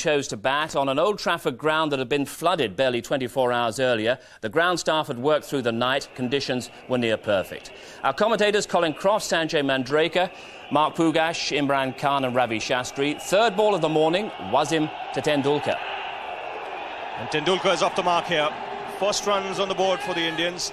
chose to bat on an Old Trafford ground that had been flooded barely 24 hours earlier. The ground staff had worked through the night. Conditions were near perfect. Our commentators, Colin Croft, Sanjay Mandraker, Mark Pugash, Imran Khan and Ravi Shastri. Third ball of the morning, Wasim to Tendulkar. And Tendulkar is off the mark here. First runs on the board for the Indians.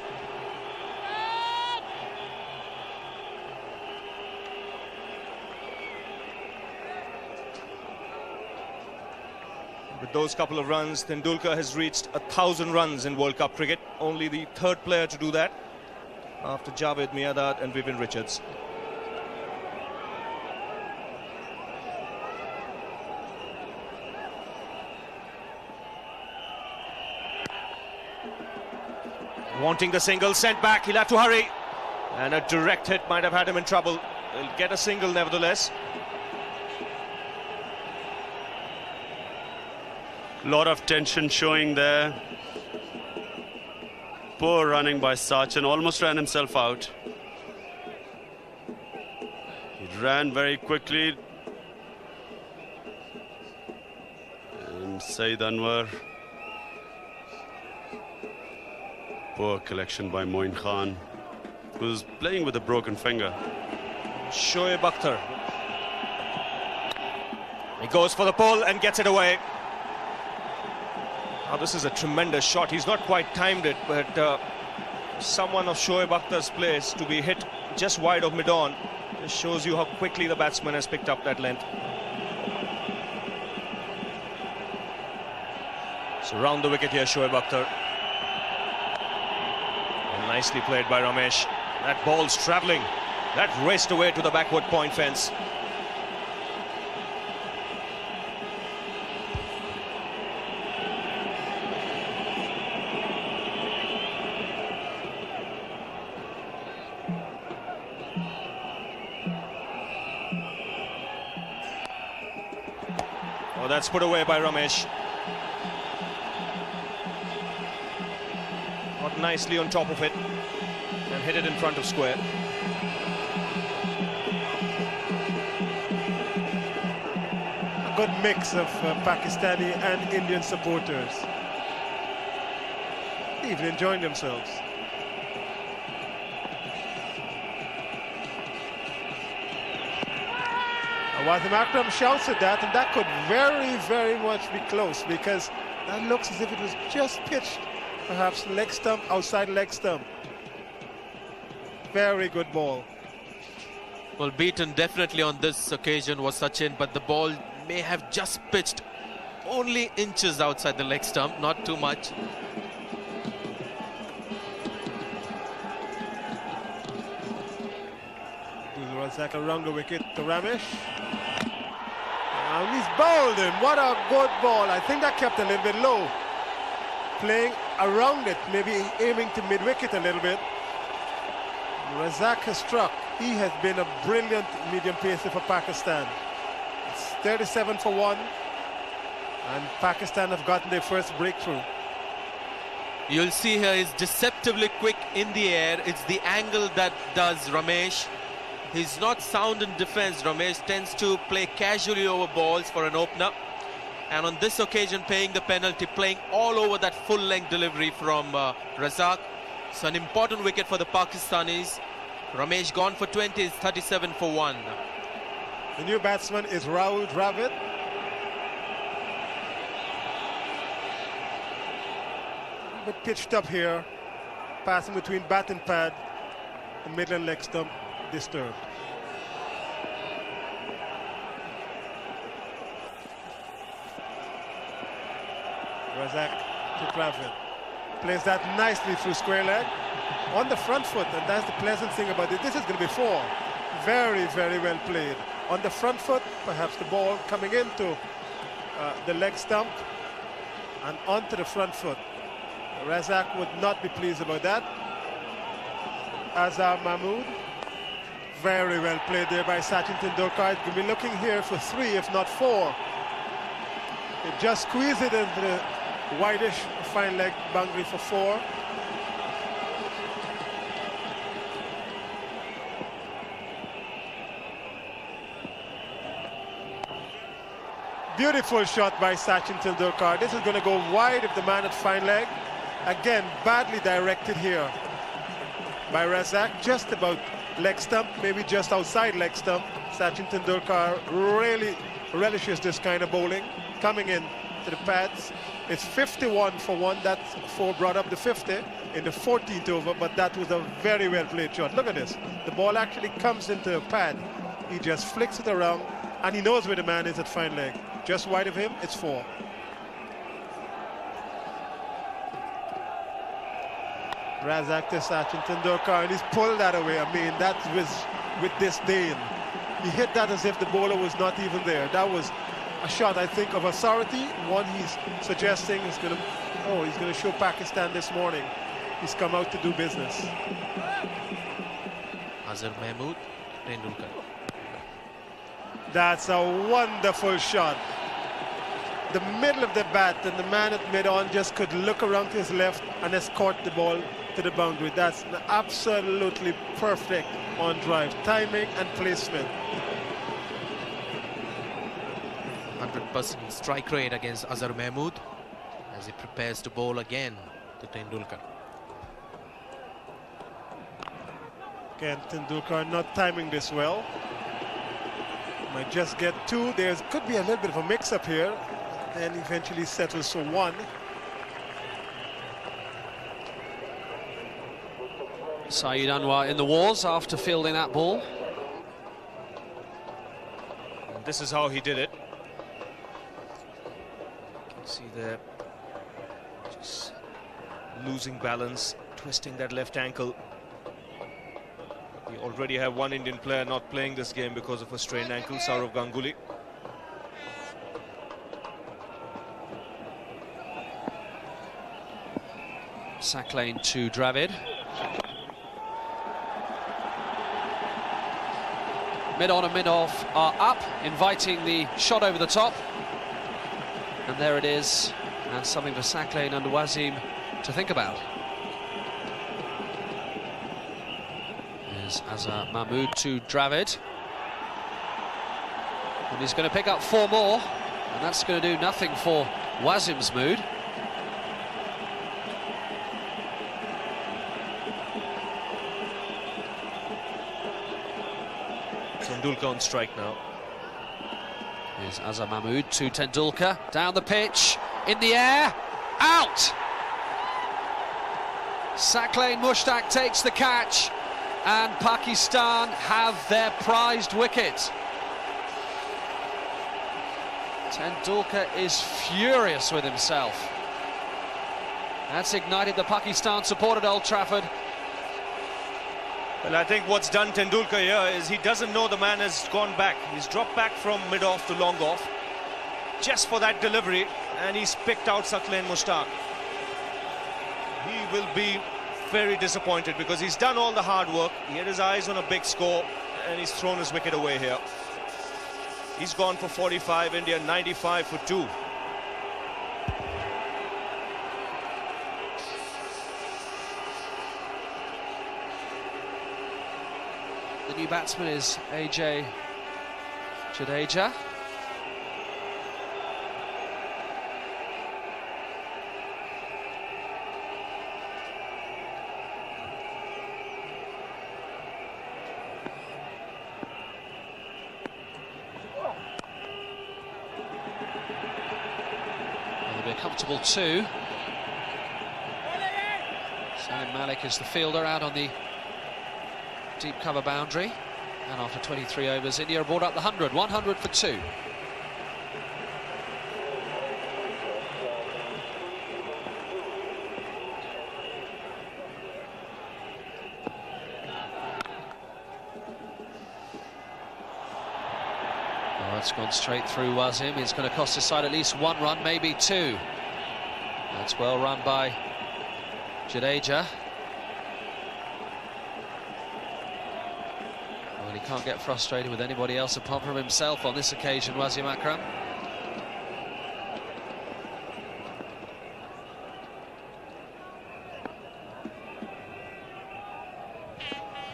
With those couple of runs, Tendulkar has reached 1,000 runs in World Cup cricket. Only the third player to do that after Javed Miandad and Vivian Richards. Wanting the single, sent back, he'll have to hurry. And a direct hit might have had him in trouble. He'll get a single nevertheless. Lot of tension showing there. Poor running by Sachin, almost ran himself out. He ran very quickly. And Saeed Anwar. Poor collection by Moin Khan, who's playing with a broken finger. Shoaib Akhtar. He goes for the pull and gets it away. Now this is a tremendous shot. He's not quite timed it, but someone of Shoaib Akhtar's place to be hit just wide of mid-on just shows you how quickly the batsman has picked up that length. So round the wicket here, Shoaib Akhtar. And nicely played by Ramesh. That ball's travelling. That raced away to the backward point fence. Oh, that's put away by Ramesh. Got nicely on top of it and hit it in front of square. A good mix of Pakistani and Indian supporters. Even enjoying themselves. Wasim Akram shouts at that, and that could very, very much be close, because that looks as if it was just pitched, perhaps leg stump, outside leg stump. Very good ball. Well, beaten definitely on this occasion was Sachin, but the ball may have just pitched only inches outside the leg stump, not too much. Razak around the wicket to Ramesh. And he's bowled him. What a good ball. I think that kept a little bit low. Playing around it, maybe aiming to mid-wicket a little bit. Razak has struck. He has been a brilliant medium pacer for Pakistan. It's 37 for 1. And Pakistan have gotten their first breakthrough. You'll see here is deceptively quick in the air. It's the angle that does Ramesh. He's not sound in defense. Ramesh tends to play casually over balls for an opener. And on this occasion, paying the penalty, playing all over that full-length delivery from Razak. So an important wicket for the Pakistanis. Ramesh gone for 20, is 37 for 1. The new batsman is Rahul Dravid. But pitched up here, passing between bat and pad, the middle leg stump disturbed. Razak to Dravid. Plays that nicely through square leg on the front foot, and that's the pleasant thing about it. This is going to be 4. Very, very well played. On the front foot, perhaps the ball coming into the leg stump and onto the front foot. Razak would not be pleased about that. Azhar Mahmood. Very well played there by Sachin Tendulkar. He'll be looking here for 3, if not 4. They just squeeze it into the whitish fine leg boundary for 4. Beautiful shot by Sachin Tendulkar. This is going to go wide if the man had fine leg. Again, badly directed here by Razak. Just about leg stump, maybe just outside leg stump. Sachin Tendulkar really relishes this kind of bowling. Coming in to the pads. It's 51 for one. That 4 brought up the 50 in the 14th over, but that was a very well played shot. Look at this. The ball actually comes into a pad. He just flicks it around, and he knows where the man is at fine leg. Just wide of him, it's 4. Razak to Sachin Tendulkar, and he's pulled that away. I mean, that was with disdain. He hit that as if the bowler was not even there. That was a shot, I think, of authority. One he's suggesting is going to show Pakistan this morning. He's come out to do business. Azhar Mahmood, Tendulkar. That's a wonderful shot. The middle of the bat, and the man at mid-on just could look around to his left and escort the ball to the boundary. That's absolutely perfect on drive. Timing and placement. 100% strike rate against Azhar Mahmood as he prepares to bowl again to Tendulkar. Again, Tendulkar not timing this well. Might just get 2. There could be a little bit of a mix-up here. Then eventually settles for 1. Saeed Anwar in the wars after fielding that ball. And this is how he did it. You can see there, just losing balance, twisting that left ankle. We already have one Indian player not playing this game because of a strained ankle, Sourav Ganguly. Sack lane to Dravid. Mid-on and mid-off are up, inviting the shot over the top. And there it is, and something for Sack lane under Wasim to think about. There's Azhar Mahmood to Dravid. And he's going to pick up 4 more, and that's going to do nothing for Wasim's mood. Tendulkar on strike now. Here's Azhar Mahmood to Tendulkar, down the pitch, in the air, out! Saqlain Mushtaq takes the catch, and Pakistan have their prized wicket. Tendulkar is furious with himself. That's ignited the Pakistan support at Old Trafford. Well, I think what's done Tendulkar here is he doesn't know the man has gone back. He's dropped back from mid-off to long-off just for that delivery, and he's picked out Saqlain Mushtaq. He will be very disappointed because he's done all the hard work. He had his eyes on a big score, and he's thrown his wicket away here. He's gone for 45, India 95 for 2. The new batsman is AJ Jadeja. It'll be a comfortable 2. Salim Malik is the fielder out on the deep cover boundary, and after 23 overs, India brought up the 100 for 2. Oh, it's gone straight through Wasim. It's going to cost his side at least 1 run, maybe 2. That's well run by Jadeja. He can't get frustrated with anybody else apart from himself on this occasion, Wasim Akram.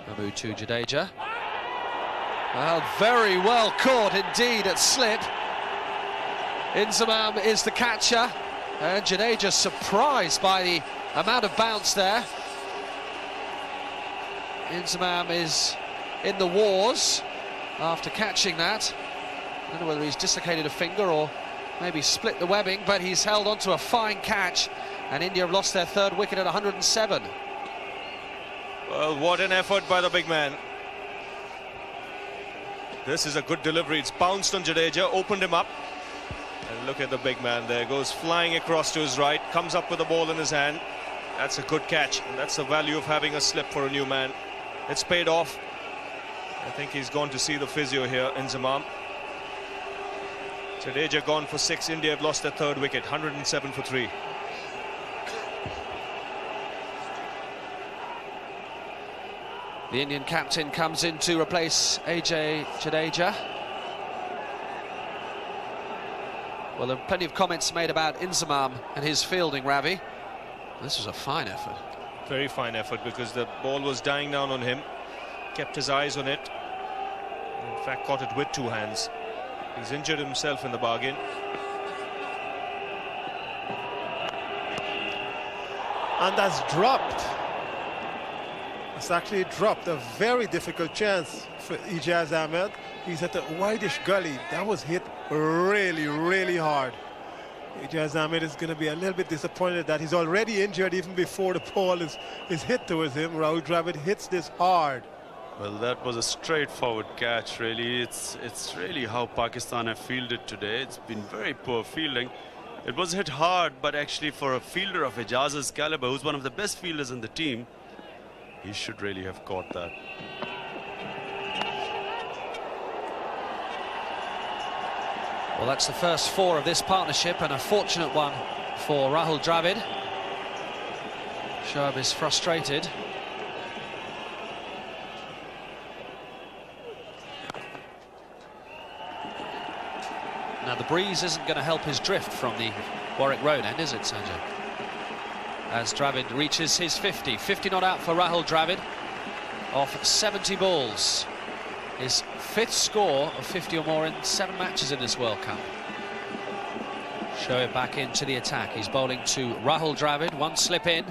Mahmood to Jadeja. Well, very well caught indeed at slip. Inzamam is the catcher, and Jadeja surprised by the amount of bounce there. Inzamam is in the wars after catching that. I don't know whether he's dislocated a finger or maybe split the webbing, but he's held on to a fine catch, and India have lost their third wicket at 107. Well, what an effort by the big man. This is a good delivery. It's bounced on Jadeja, opened him up. And look at the big man there. Goes flying across to his right, comes up with the ball in his hand. That's a good catch. And that's the value of having a slip for a new man. It's paid off. I think he's gone to see the physio here, Inzamam. Jadeja gone for 6. India have lost their third wicket, 107 for 3. The Indian captain comes in to replace AJ Jadeja. Well, there are plenty of comments made about Inzamam and his fielding, Ravi. This was a fine effort. Very fine effort, because the ball was dying down on him. Kept his eyes on it. In fact, caught it with 2 hands. He's injured himself in the bargain. And that's dropped. It's actually dropped. A very difficult chance for Ijaz Ahmed. He's at the wideish gully. That was hit really, really hard. Ijaz Ahmed is going to be a little bit disappointed that he's already injured even before the ball is hit towards him. Rahul Dravid hits this hard. Well, that was a straightforward catch, really. It's really how Pakistan have fielded today. It's been very poor fielding. It was hit hard, but actually for a fielder of Ijaz's caliber, who's one of the best fielders in the team, he should really have caught that. Well, that's the first 4 of this partnership, and a fortunate one for Rahul Dravid. Shoaib is frustrated. Now, the breeze isn't going to help his drift from the Warwick Road end, is it, Sanjay? As Dravid reaches his 50. 50 not out for Rahul Dravid off 70 balls. His 5th score of 50 or more in 7 matches in this World Cup. Shoaib back into the attack. He's bowling to Rahul Dravid. 1 slip in.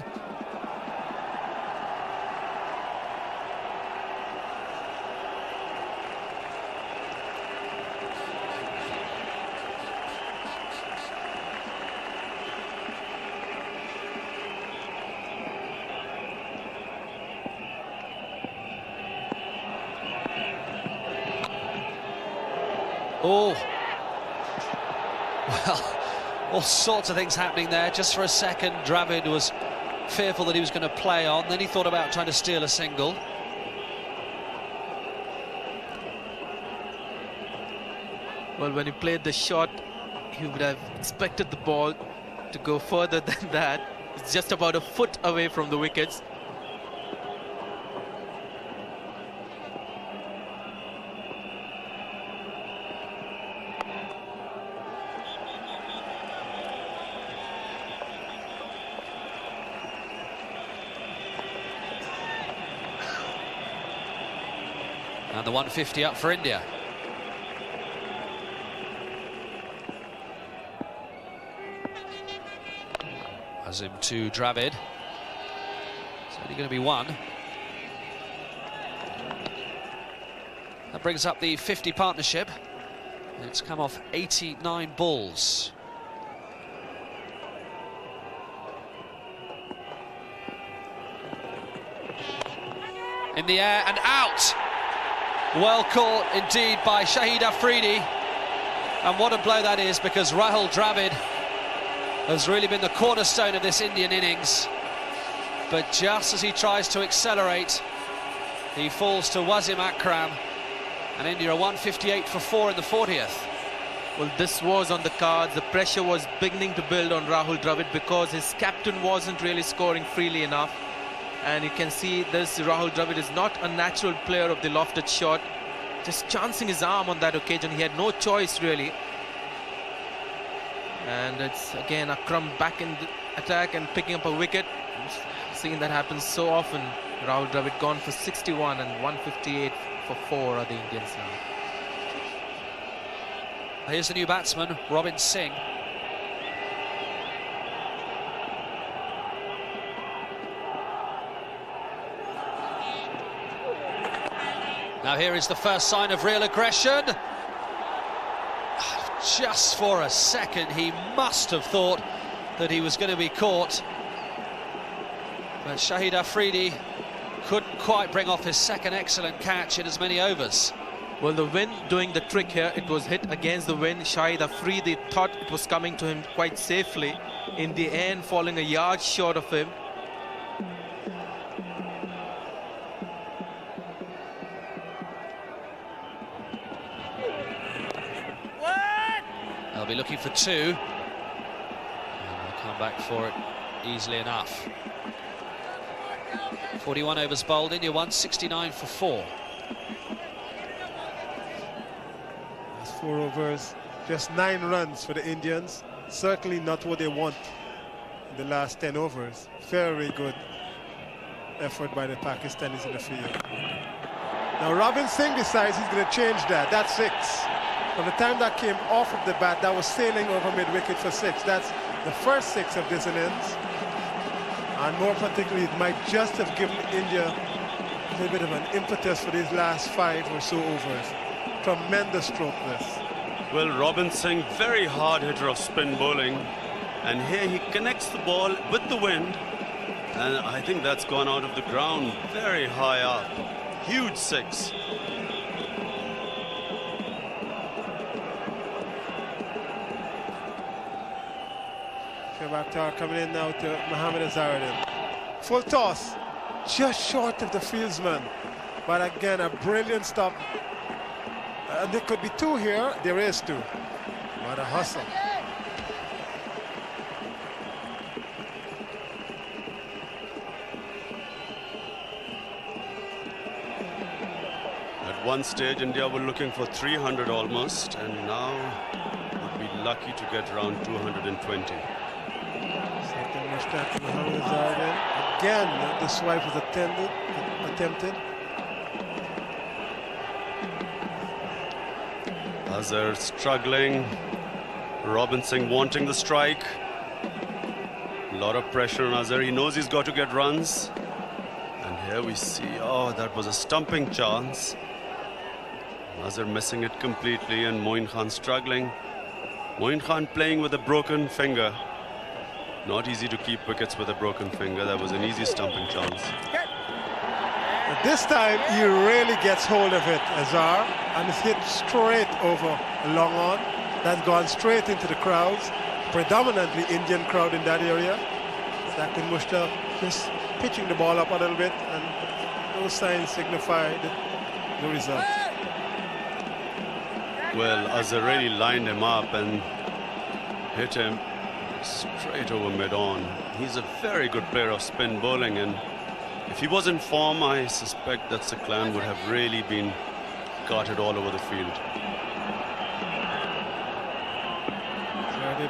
Oh, well, all sorts of things happening there. Just for a second, Dravid was fearful that he was going to play on. Then he thought about trying to steal a single. Well, when he played the shot, he would have expected the ball to go further than that. It's just about a foot away from the wickets. And the 150 up for India. Azim to Dravid. It's only going to be 1. That brings up the 50 partnership. It's come off 89 balls. In the air and out. Well caught indeed by Shahid Afridi, and what a blow that is, because Rahul Dravid has really been the cornerstone of this Indian innings, but just as he tries to accelerate, he falls to Wasim Akram, and India are 158 for 4 in the 40th. Well, this was on the cards. The pressure was beginning to build on Rahul Dravid because his captain wasn't really scoring freely enough. And you can see this, Rahul Dravid is not a natural player of the lofted shot. Just chancing his arm on that occasion. He had no choice, really. And it's, again, Akram back in the attack and picking up a wicket. Seeing that happen so often. Rahul Dravid gone for 61 and 158 for 4 are the Indians now. Here's the new batsman, Robin Singh. Now here is the first sign of real aggression. Just for a second, he must have thought that he was going to be caught. But Shahid Afridi couldn't quite bring off his second excellent catch in as many overs. Well, the wind doing the trick here. It was hit against the wind. Shahid Afridi thought it was coming to him quite safely. In the end, falling a yard short of him. They'll be looking for 2. And they'll come back for it easily enough. 41 overs bowled, India won 69 for 4. That's 4 overs, just 9 runs for the Indians. Certainly not what they want in the last 10 overs. Very good effort by the Pakistanis in the field. Now Robin Singh decides he's going to change that. That's 6. From the time that came off of the bat, that was sailing over mid-wicket for 6. That's the first 6 of this innings. And more particularly, it might just have given India a little bit of an impetus for these last 5 or so overs. Tremendous stroke this. Well, Robin Singh, very hard hitter of spin bowling. And here he connects the ball with the wind. And I think that's gone out of the ground very high up. Huge 6. Bakhtar coming in now to Mohammad Azharuddin. Full toss, just short of the fieldsman. But again, a brilliant stop. And there could be 2 here. There is 2. What a hustle. At one stage, India were looking for 300 almost, and now would be lucky to get around 220. Mohammad Azharuddin. Again, the swipe was attempted. Azhar struggling. Robin Singh wanting the strike. A lot of pressure on Azhar. He knows he's got to get runs. And here we see, oh, that was a stumping chance. Azhar missing it completely, and Moin Khan struggling. Moin Khan playing with a broken finger. Not easy to keep wickets with a broken finger. That was an easy stumping chance. But this time he really gets hold of it, Azhar, and it's hit straight over long on. That's gone straight into the crowds, predominantly Indian crowd in that area. Zakir Mushtaq just pitching the ball up a little bit, and those signs signify the result. Well, Azhar really lined him up and hit him straight over mid-on. He's a very good player of spin bowling, and if he was in form, I suspect that Siklan would have really been carted all over the field.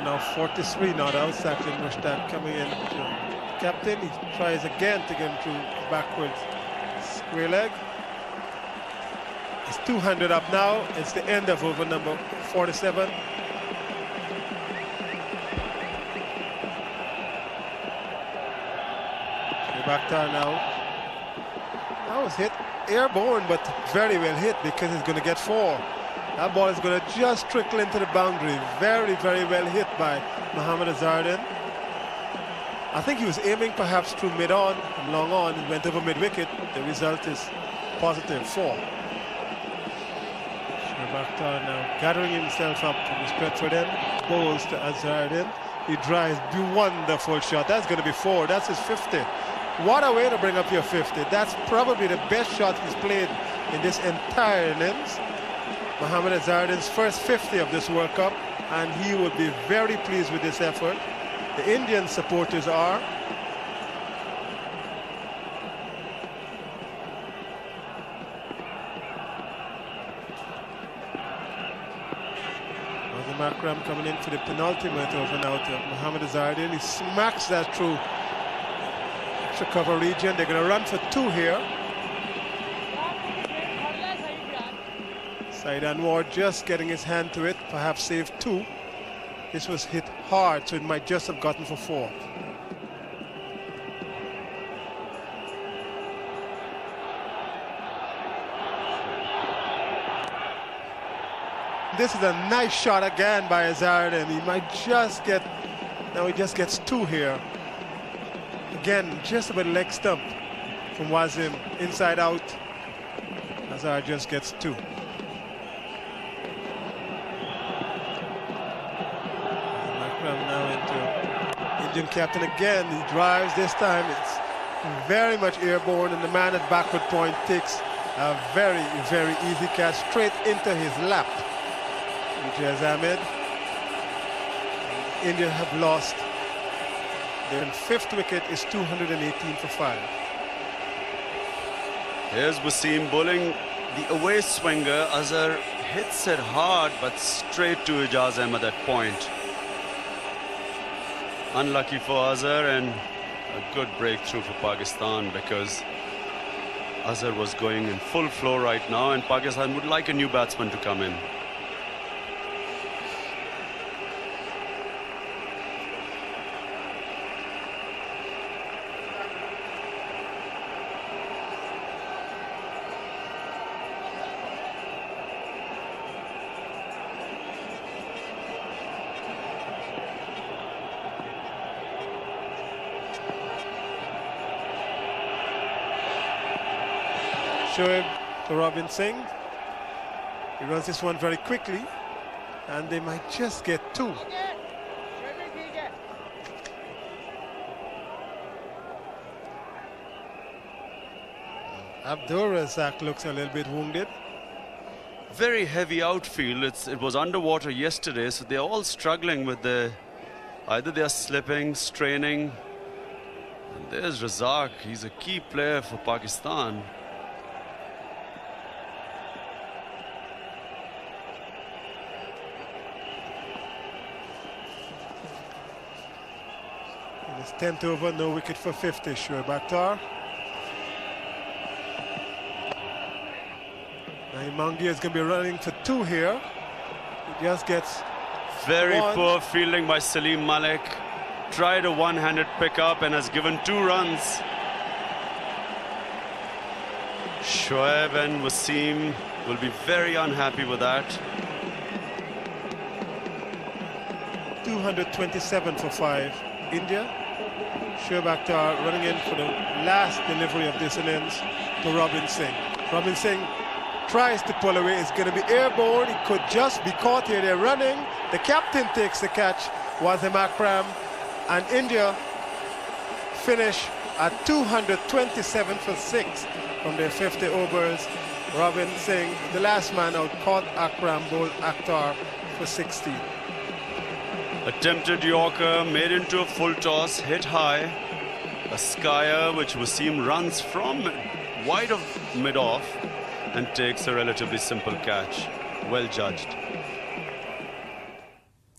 Now 43 not out. Zakir Mushtaq coming in to captain. He tries again to get him through backwards square leg. It's 200 up now. It's the end of over number 47. Bakhtar now. That was hit airborne, but very well hit because it's going to get 4. That ball is going to just trickle into the boundary. Very, very well hit by Mohammad Azharuddin. I think he was aiming perhaps through mid-on and long on and went over mid-wicket. The result is positive 4. Bakhtar now gathering himself up from the Stretford end. Bowls to Azharuddin. He drives. Wonderful shot. That's going to be 4. That's his 50. What a way to bring up your 50. That's probably the best shot he's played in this entire innings. Mohammad Azharuddin's first 50 of this World Cup, and he would be very pleased with this effort. The Indian supporters are. Azam Akram coming in for the penultimate over now to Mohammad Azharuddin. He smacks that through extra cover region. They're going to run for 2 here. Saeed Anwar just getting his hand to it, perhaps saved 2. This was hit hard, so it might just have gotten for 4. This is a nice shot again by Hazard, and he might just get, now he just gets 2 here. Again, just about leg stump from Wasim, inside out. Hazard just gets 2. Now into Indian captain again. He drives this time. It's very much airborne, and the man at backward point takes a very, very easy catch straight into his lap. Ijaz Ahmed. India have lost. Their 5th wicket is 218 for 5. Here's Wasim bowling the away swinger. Azhar hits it hard, but straight to Ijaz Ahmed at point. Unlucky for Azhar, and a good breakthrough for Pakistan, because Azhar was going in full flow right now, and Pakistan would like a new batsman to come in. Shoaib to Robin Singh. He runs this one very quickly, and they might just get 2. Abdur Razak looks a little bit wounded. Very heavy outfield. It was underwater yesterday, so they're all struggling with either they're slipping, straining. And there's Razak. He's a key player for Pakistan. It's 10th over, no wicket for 50. Shoaib Akhtar. Naeem Mangia is going to be running for 2 here. He just gets very 1. poor fielding by Salim Malik. Tried a one-handed pickup and has given 2 runs. Shoaib and Wasim will be very unhappy with that. 227 for 5. India. Shoaib Akhtar running in for the last delivery of this innings to Robin Singh. Robin Singh tries to pull away. It's going to be airborne. It could just be caught here. They're running. The captain takes the catch, Wasim Akram, and India finish at 227 for 6 from their 50 overs. Robin Singh, the last man out, caught Akram, bowled Akhtar for 16. Attempted Yorker, made into a full toss, hit high. A skyer which Wasim runs from wide of mid-off and takes a relatively simple catch. Well judged.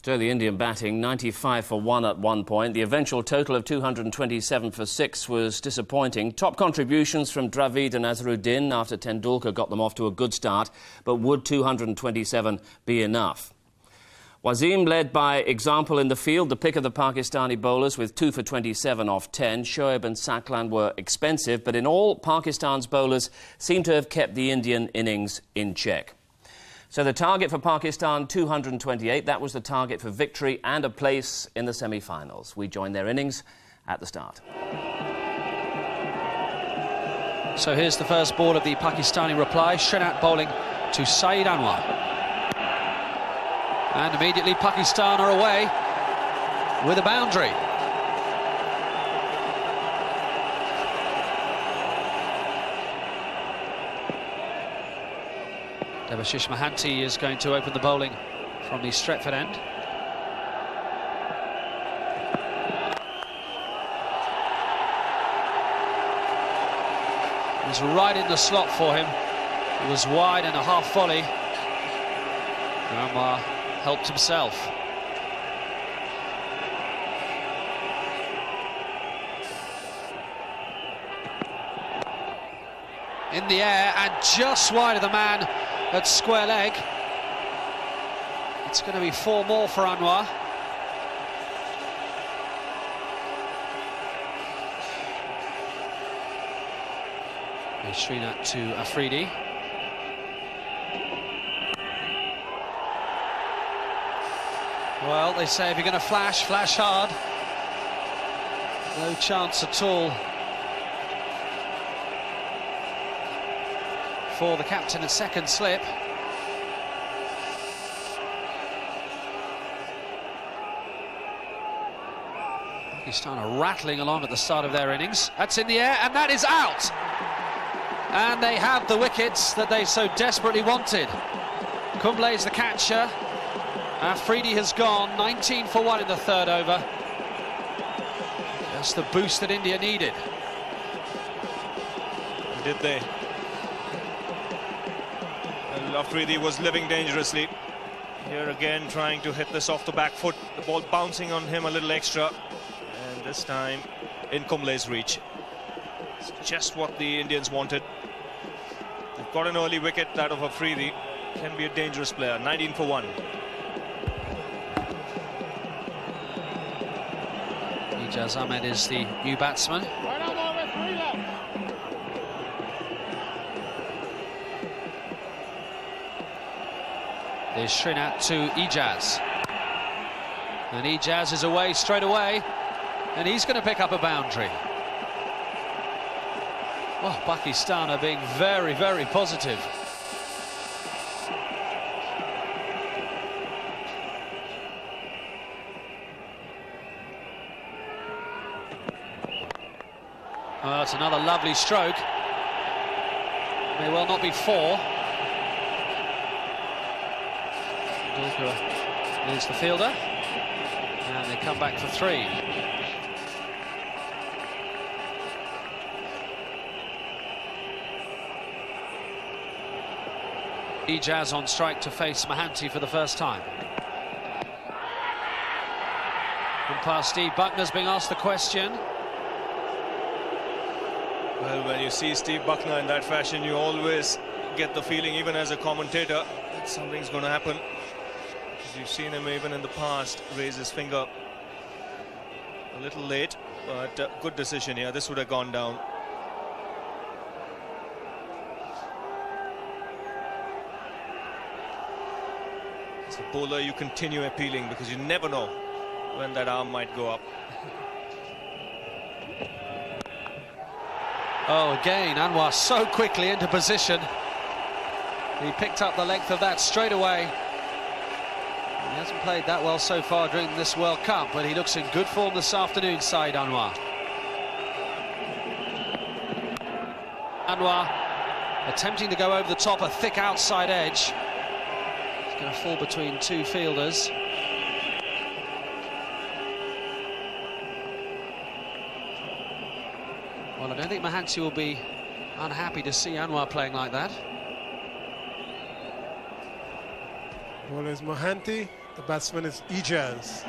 So the Indian batting, 95 for 1 at one point. The eventual total of 227 for 6 was disappointing. Top contributions from Dravid and Azharuddin after Tendulkar got them off to a good start. But would 227 be enough? Wasim led by example in the field, the pick of the Pakistani bowlers with 2 for 27 off 10. Shoaib and Saklan were expensive, but in all, Pakistan's bowlers seem to have kept the Indian innings in check. So the target for Pakistan, 228. That was the target for victory and a place in the semi-finals. We joined their innings at the start. So here's the first ball of the Pakistani reply. Shenat bowling to Saeed Anwar. And immediately Pakistan are away with a boundary. Debashish Mohanty is going to open the bowling from the Stretford end. It was right in the slot for him. It was wide and a half volley. Anwar helped himself. In the air and just wide of the man at square leg. It's going to be 4 more for Anwar. Srinath to Afridi. Well, they say if you're going to flash, flash hard. No chance at all for the captain, a second slip. Pakistan rattling along at the start of their innings. That's in the air, and that is out. And they have the wickets that they so desperately wanted. Kumble's the catcher. Afridi has gone 19 for 1 in the 3rd over. That's the boost that India needed. Did they? And Afridi was living dangerously. Here again, trying to hit this off the back foot. The ball bouncing on him a little extra. And this time in Kumble's reach. It's just what the Indians wanted. They've got an early wicket, that of Afridi. Can be a dangerous player. 19 for 1. Ijaz Ahmed is the new batsman. There's Srinath to Ijaz. And Ijaz is away straight away. And he's going to pick up a boundary. Well, Pakistan are being very, very positive. Oh, it's another lovely stroke. May well not be 4. Dulka is the fielder. And they come back for 3. Ijaz on strike to face Mohanty for the first time. And past Steve Buckner's being asked the question. Well, when you see Steve Buckner in that fashion, you always get the feeling, even as a commentator, that something's going to happen. Because you've seen him even in the past raise his finger a little late, but good decision here. This would have gone down. As a bowler, you continue appealing because you never know when that arm might go up. Oh, again, Anwar so quickly into position. He picked up the length of that straight away. He hasn't played that well so far during this World Cup, but he looks in good form this afternoon, Saeed Anwar. Anwar attempting to go over the top, a thick outside edge. He's going to fall between 2 fielders. Well, I don't think Mohanty will be unhappy to see Anwar playing like that. Bowler is Mohanty, the batsman is Ijaz.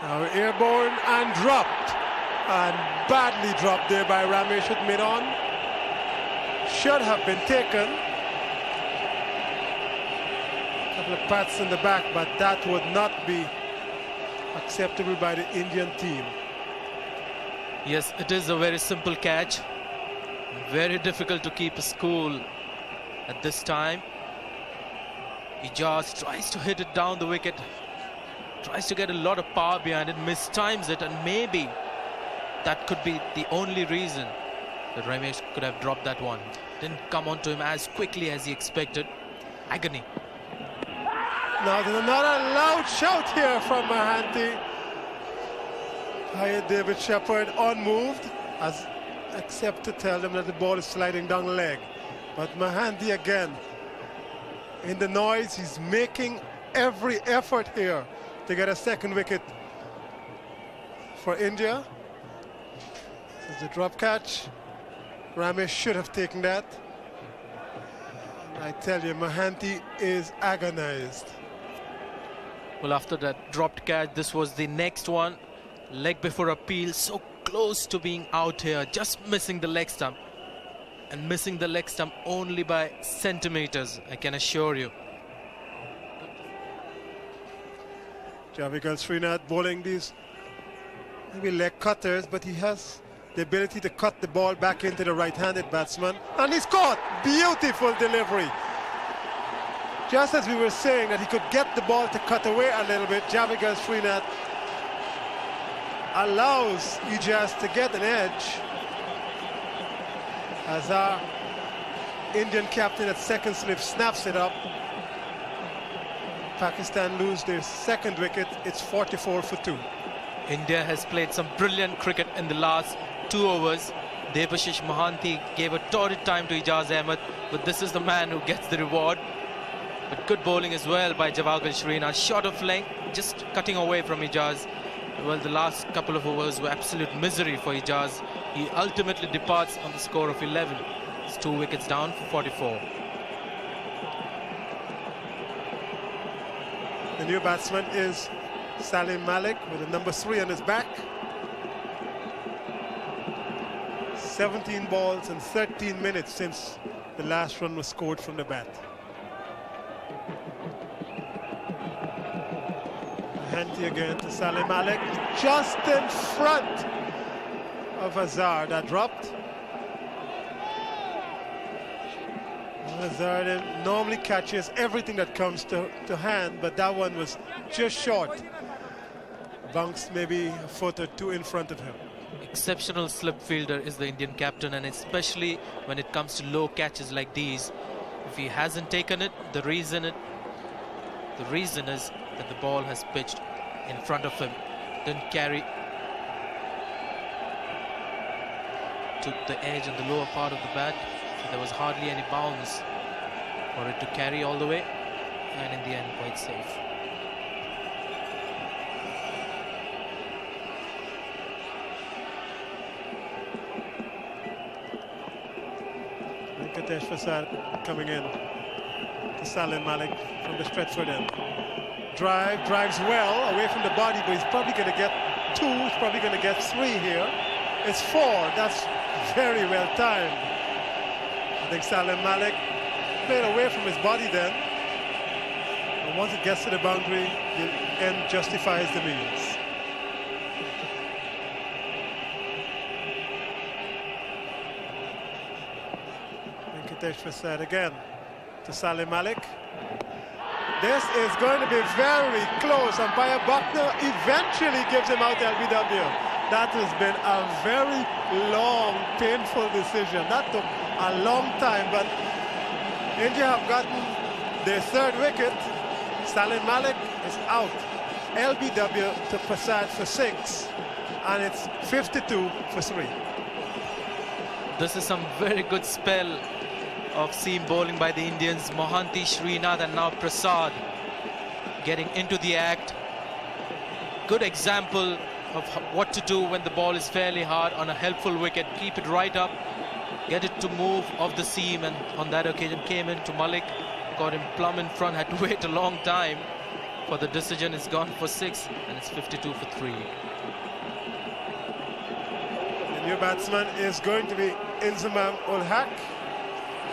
Now airborne and dropped, and badly dropped there by Ramesh with mid-on. Should have been taken. A couple of pats in the back, but that would not be acceptable by the Indian team. Yes, it is a very simple catch. Very difficult to keep us cool at this time. Ijaz tries to hit it down the wicket, tries to get a lot of power behind it, mistimes it, and maybe that could be the only reason that Ramesh could have dropped that one. Didn't come onto him as quickly as he expected. Agony. Now there's another loud shout here from Mohanty. Hired David Shepherd unmoved, except to tell them that the ball is sliding down the leg. But Mohanty again, in the noise, he's making every effort here to get a second wicket for India. This is the drop catch. Ramesh should have taken that. I tell you, Mohanty is agonized. Well, after that dropped catch, this was the next one. Leg before appeal, so close to being out here, just missing the leg stump. and missing the leg stump only by centimeters, I can assure you. Javier Srinath bowling these maybe leg cutters, but he has the ability to cut the ball back into the right-handed batsman. And he's caught! Beautiful delivery. Just as we were saying that he could get the ball to cut away a little bit, Javier Srinath allows Ijaz to get an edge as our Indian captain at second slip snaps it up. Pakistan lose their second wicket. It's 44 for 2. India has played some brilliant cricket in the last 2 overs. Debashish Mohanty gave a torrid time to Ijaz Ahmed, but this is the man who gets the reward. But good bowling as well by Javagal Srinath. Short of length, just cutting away from Ijaz. Well, the last couple of overs were absolute misery for Ijaz. He ultimately departs on the score of 11. It's 2 wickets down for 44. The new batsman is Salim Malik with a number 3 on his back. 17 balls and 13 minutes since the last run was scored from the bat. Hanty again to Salim Malik, just in front of Azhar. That dropped. Azhar normally catches everything that comes to hand, but that one was just short. Bounced maybe a foot or 2 in front of him. Exceptional slip fielder is the Indian captain, and especially when it comes to low catches like these. If he hasn't taken it, the reason is that the ball has pitched in front of him. Didn't carry to the edge and the lower part of the bat, so there was hardly any bounce for it to carry all the way, and in the end quite safe. Venkatesh Prasad coming in to Salim Malik from the Stretford end. Drives well away from the body, but he's probably going to get 2, he's probably going to get 3 here. It's 4, that's very well timed. I think Salim Malik played away from his body then. And once it gets to the boundary, the end justifies the means. Venkatesh Prasad again to Salim Malik. This is going to be very close. Umpire Buckner eventually gives him out LBW. That has been a very long, painful decision. That took a long time, but India have gotten their 3rd wicket. Salim Malik is out. LBW to Prasad for 6, and it's 52 for 3. This is some very good spell of seam bowling by the Indians. Mohanty, Srinath, and now Prasad getting into the act. Good example of what to do when the ball is fairly hard on a helpful wicket. Keep it right up, get it to move off the seam, and on that occasion came into Malik, got him plumb in front, had to wait a long time for the decision. It's gone for 6, and it's 52 for 3. The new batsman is going to be Inzamam ul Haq.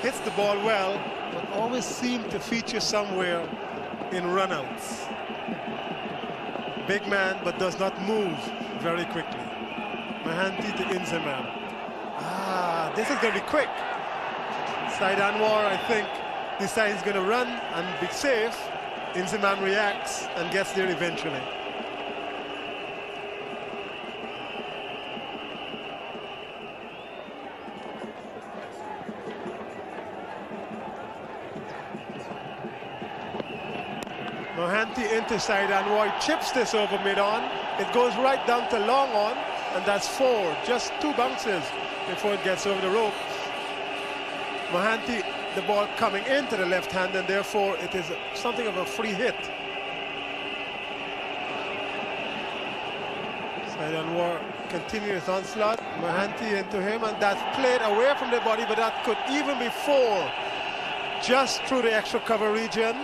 Hits the ball well, but always seemed to feature somewhere in runouts. Big man, but does not move very quickly. Mohanty to Inzamam. This is going to be quick. Said Anwar, I think, decides he's going to run and be safe. Inzamam reacts and gets there eventually. Mohanty into Said Anwar, chips this over mid-on. It goes right down to long on, and that's 4. Just 2 bounces before it gets over the rope. Mohanty, the ball coming into the left hand, and therefore it is something of a free hit. Said Anwar continues onslaught. Mohanty into him, and that's played away from the body, but that could even be 4. Just through the extra cover region.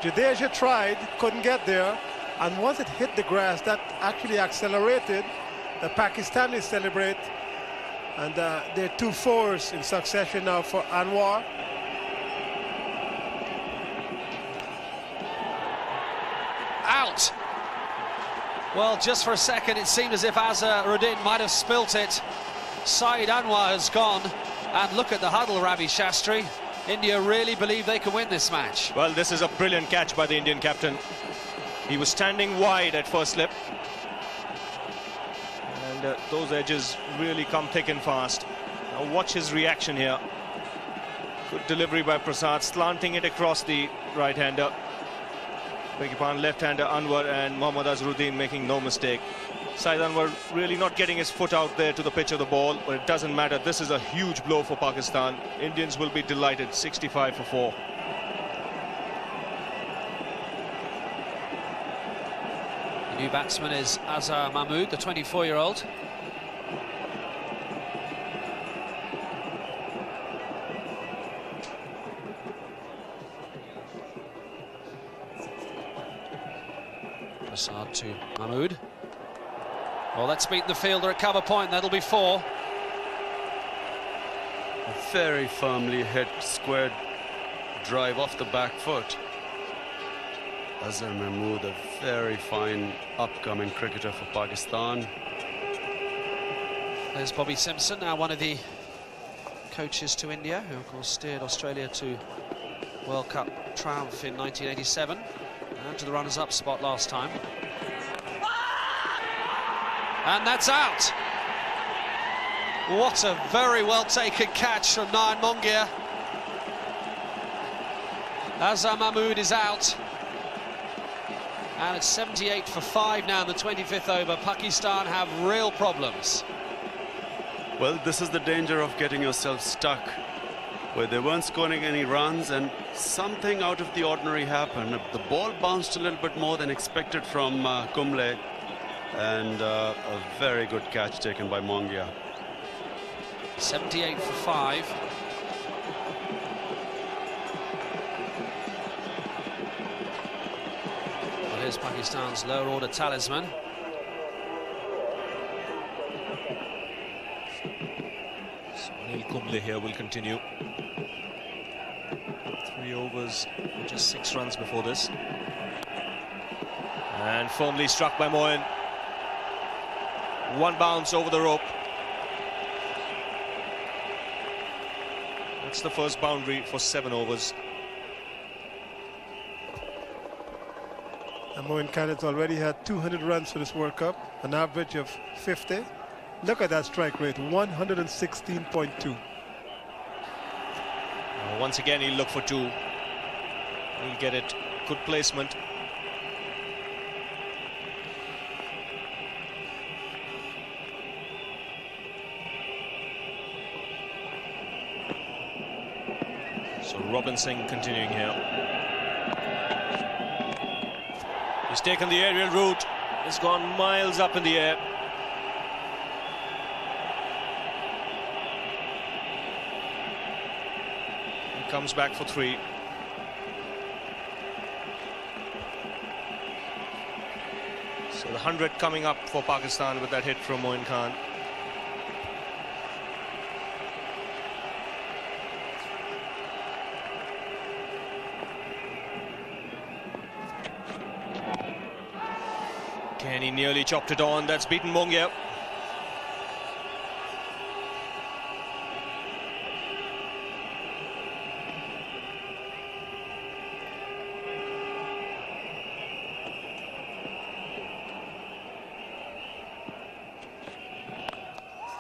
Jadeja tried, couldn't get there, and once it hit the grass, that actually accelerated. The Pakistanis celebrate And there are 2 fours in succession now for Anwar. Out. Well, just for a second, it seemed as if Azharuddin might have spilt it. Saeed Anwar has gone. And look at the huddle, Ravi Shastri. India really believe they can win this match. Well, this is a brilliant catch by the Indian captain. He was standing wide at first slip. And those edges really come thick and fast. Now watch his reaction here. Good delivery by Prasad, slanting it across the right-hander. Beg your pardon, left-hander Anwar, and Mohammad Azharuddin making no mistake. Saeed Anwar really not getting his foot out there to the pitch of the ball, but it doesn't matter. This is a huge blow for Pakistan. Indians will be delighted. 65 for 4. The new batsman is Azhar Mahmood, the 24-year-old. Prasad to Mahmood. Well, let's beat the fielder at cover point. That'll be 4. A very firmly hit squared drive off the back foot. Azhar Mahmood, a very fine upcoming cricketer for Pakistan. There's Bobby Simpson, now one of the coaches to India, who of course steered Australia to World Cup triumph in 1987 and to the runners-up spot last time. And that's out. What a very well taken catch from Nayan Mongia. Azhar Mahmood is out. And it's 78 for 5 now in the 25th over. Pakistan have real problems. Well, this is the danger of getting yourself stuck, where they weren't scoring any runs and something out of the ordinary happened. The ball bounced a little bit more than expected from Kumble, and a very good catch taken by Mongia. 78 for 5. Well, here's Pakistan's lower order talisman. So Anil Kumble here will continue. 3 overs, just 6 runs before this. And firmly struck by Moin. 1 bounce over the rope. That's the first boundary for 7 overs. And Moin Khan has already had 200 runs for this World Cup, an average of 50. Look at that strike rate, 116.2. Once again, he'll look for 2. He'll get it. Good placement. So Robinson continuing here. He's taken the aerial route. It's gone miles up in the air. He comes back for 3. So the 100 coming up for Pakistan with that hit from Moin Khan. Again, he nearly chopped it on. That's beaten Mongia.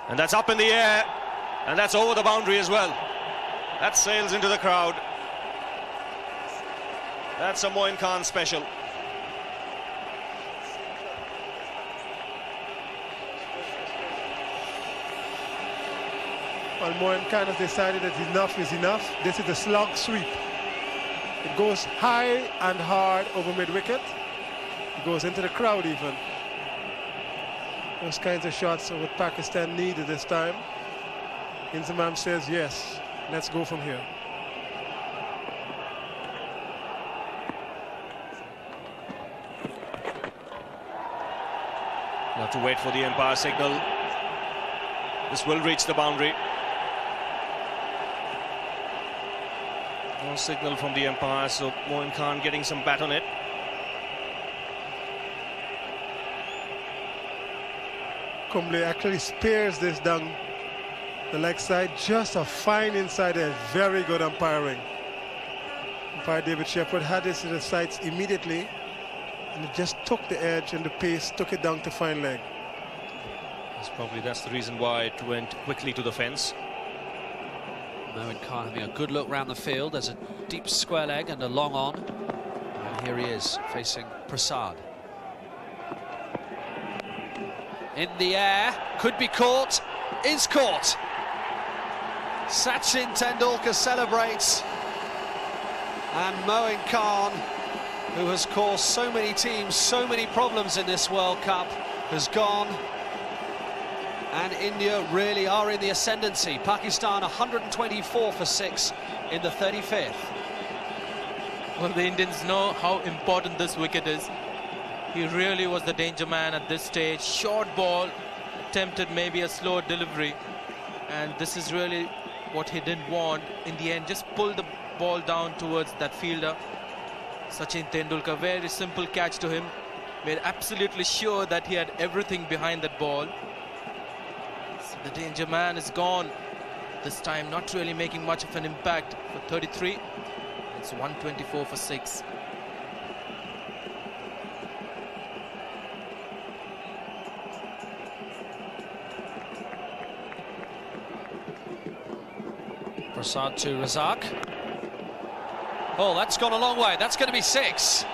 And that's up in the air, and that's over the boundary as well. That sails into the crowd. That's a Moin Khan special. Well, Moin Khan has decided that enough is enough. This is a slog sweep. It goes high and hard over mid-wicket. It goes into the crowd even. Those kinds of shots are what Pakistan needed this time. Inzamam says, yes, let's go from here. You have to wait for the umpire signal. This will reach the boundary. No signal from the umpire, so Moin Khan getting some bat on it. Kumble actually spares this down the leg side. Just a fine inside edge. Very good umpiring. Umpire David Shepherd had this in the sights immediately, and it just took the edge and the pace, took it down to fine leg. That's the reason why it went quickly to the fence. Moin Khan having a good look round the field. There's a deep square leg and a long on. And here he is facing Prasad. In the air, could be caught, is caught. Sachin Tendulkar celebrates. And Moin Khan, who has caused so many teams so many problems in this World Cup, has gone. And India really are in the ascendancy. Pakistan 124 for 6 in the 35th. Well, the Indians know how important this wicket is. He really was the danger man at this stage. Short ball, attempted maybe a slow delivery. And this is really what he didn't want. In the end, just pulled the ball down towards that fielder. Sachin Tendulkar, very simple catch to him. Made absolutely sure that he had everything behind that ball. The danger man is gone. This time not really making much of an impact for 33. It's 124 for 6. Prasad to Razak. Oh, that's gone a long way. That's going to be 6.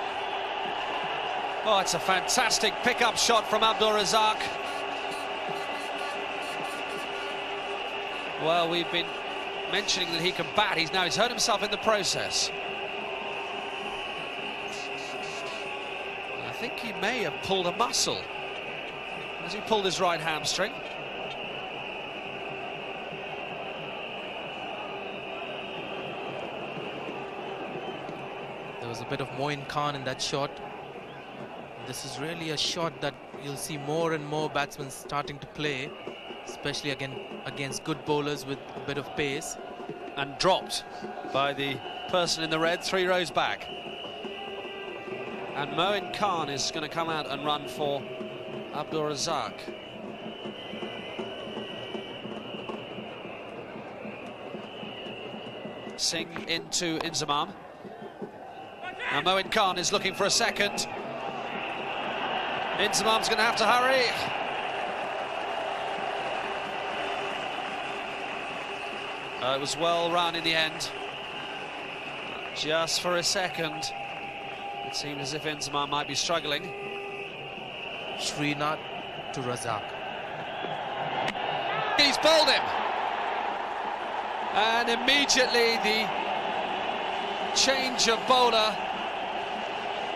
Oh, it's a fantastic pick-up shot from Abdul Razak. Well, we've been mentioning that he can bat. He's hurt himself in the process. I think he may have pulled a muscle. Has he pulled his right hamstring? There was a bit of Moin Khan in that shot. This is really a shot that you'll see more and more batsmen starting to play, especially against good bowlers with a bit of pace. And dropped by the person in the red 3 rows back. And Moin Khan is going to come out and run for Abdul Razak. Singh into Inzamam. Now Moin Khan is looking for a second. Inzamam's going to have to hurry. It was well run in the end. Just for a second. It seemed as if Inzamam might be struggling. Srinath to Razak. He's bowled him. And immediately the change of bowler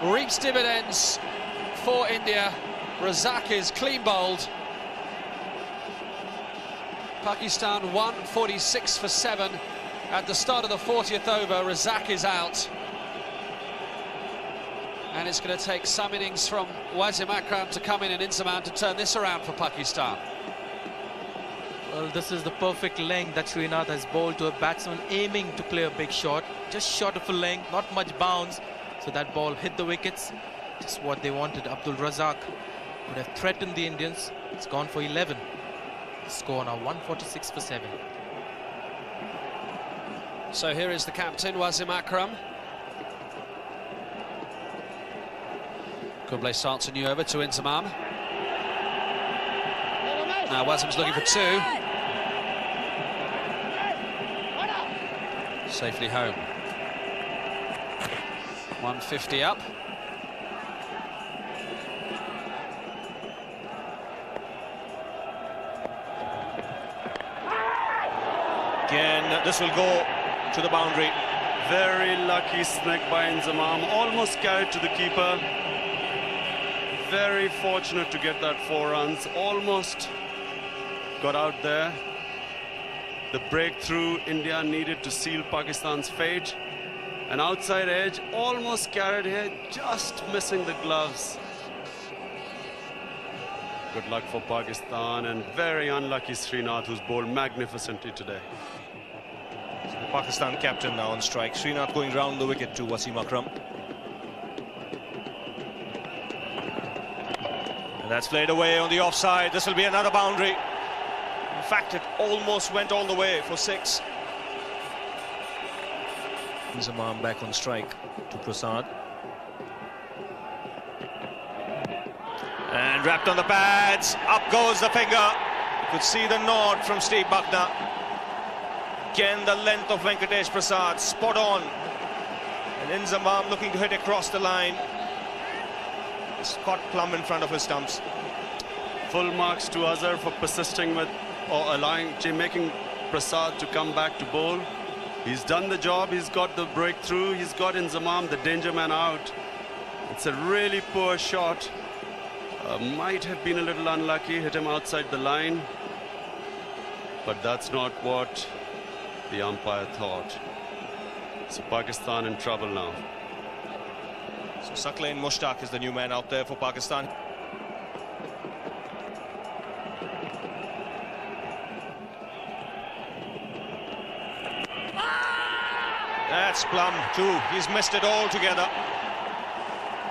reaps dividends for India. Razak is clean bowled. Pakistan 146 for 7 at the start of the 40th over. Razak is out. And it's going to take some innings from Wasim Akram to come in and Inzamam to turn this around for Pakistan. Well, this is the perfect length that Srinath has bowled to a batsman aiming to play a big shot. Just short of a length, not much bounce. So that ball hit the wickets. Just what they wanted. Abdul Razak would have threatened the Indians. It's gone for 11. Score now 146 for 7. So here is the captain, Wasim Akram. Kumble starts a new over to Inzamam. Now Wasim's looking for 2. Safely home. 150 up. Again, this will go to the boundary. Very lucky snag by Inzamam, almost carried to the keeper. Very fortunate to get that 4 runs, almost got out there. The breakthrough India needed to seal Pakistan's fate. An outside edge, almost carried here, just missing the gloves. Good luck for Pakistan, and very unlucky Srinath, who's bowled magnificently today. The Pakistan captain now on strike. Srinath going round the wicket to Wasim Akram. And that's played away on the offside. This will be another boundary. In fact, it almost went all the way for 6. Zaman back on strike to Prasad. And wrapped on the pads. Up goes the finger. You could see the nod from Steve Buckner. Again, the length of Venkatesh Prasad, spot on. And Inzamam looking to hit across the line. It's caught plumb in front of his stumps. Full marks to Azhar for persisting with or making Prasad to come back to bowl. He's done the job, he's got the breakthrough, he's got Inzamam, the danger man, out. It's a really poor shot. Might have been a little unlucky, hit him outside the line. But that's not what the umpire thought. So Pakistan in trouble now. So Saqlain Mushtaq is the new man out there for Pakistan. That's plumb too. He's missed it altogether.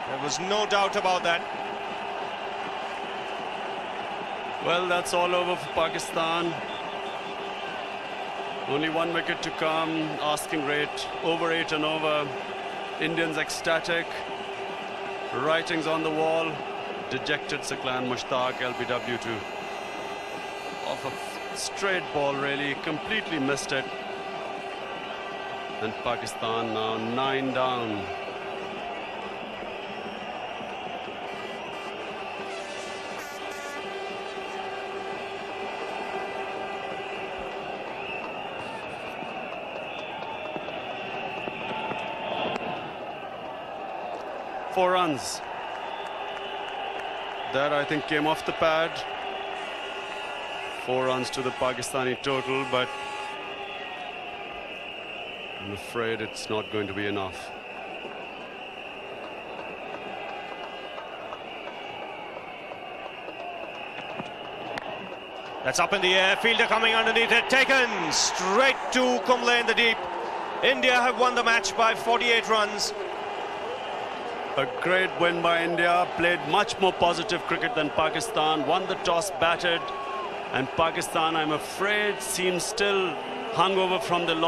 There was no doubt about that. Well, that's all over for Pakistan. Only 1 wicket to come. Asking rate over 8 and over. Indians ecstatic. Writings on the wall. Dejected Saqlain Mushtaq, LBW to off a straight ball, really. Completely missed it. And Pakistan now 9 down. Four runs. That, I think, came off the pad. 4 runs to the Pakistani total, but I'm afraid it's not going to be enough. That's up in the air. Fielder coming underneath it. Taken straight to Kumble in the deep. India have won the match by 48 runs. A great win by India. Played much more positive cricket than Pakistan. Won the toss, batted. And Pakistan, I'm afraid, seems still hungover from the loss.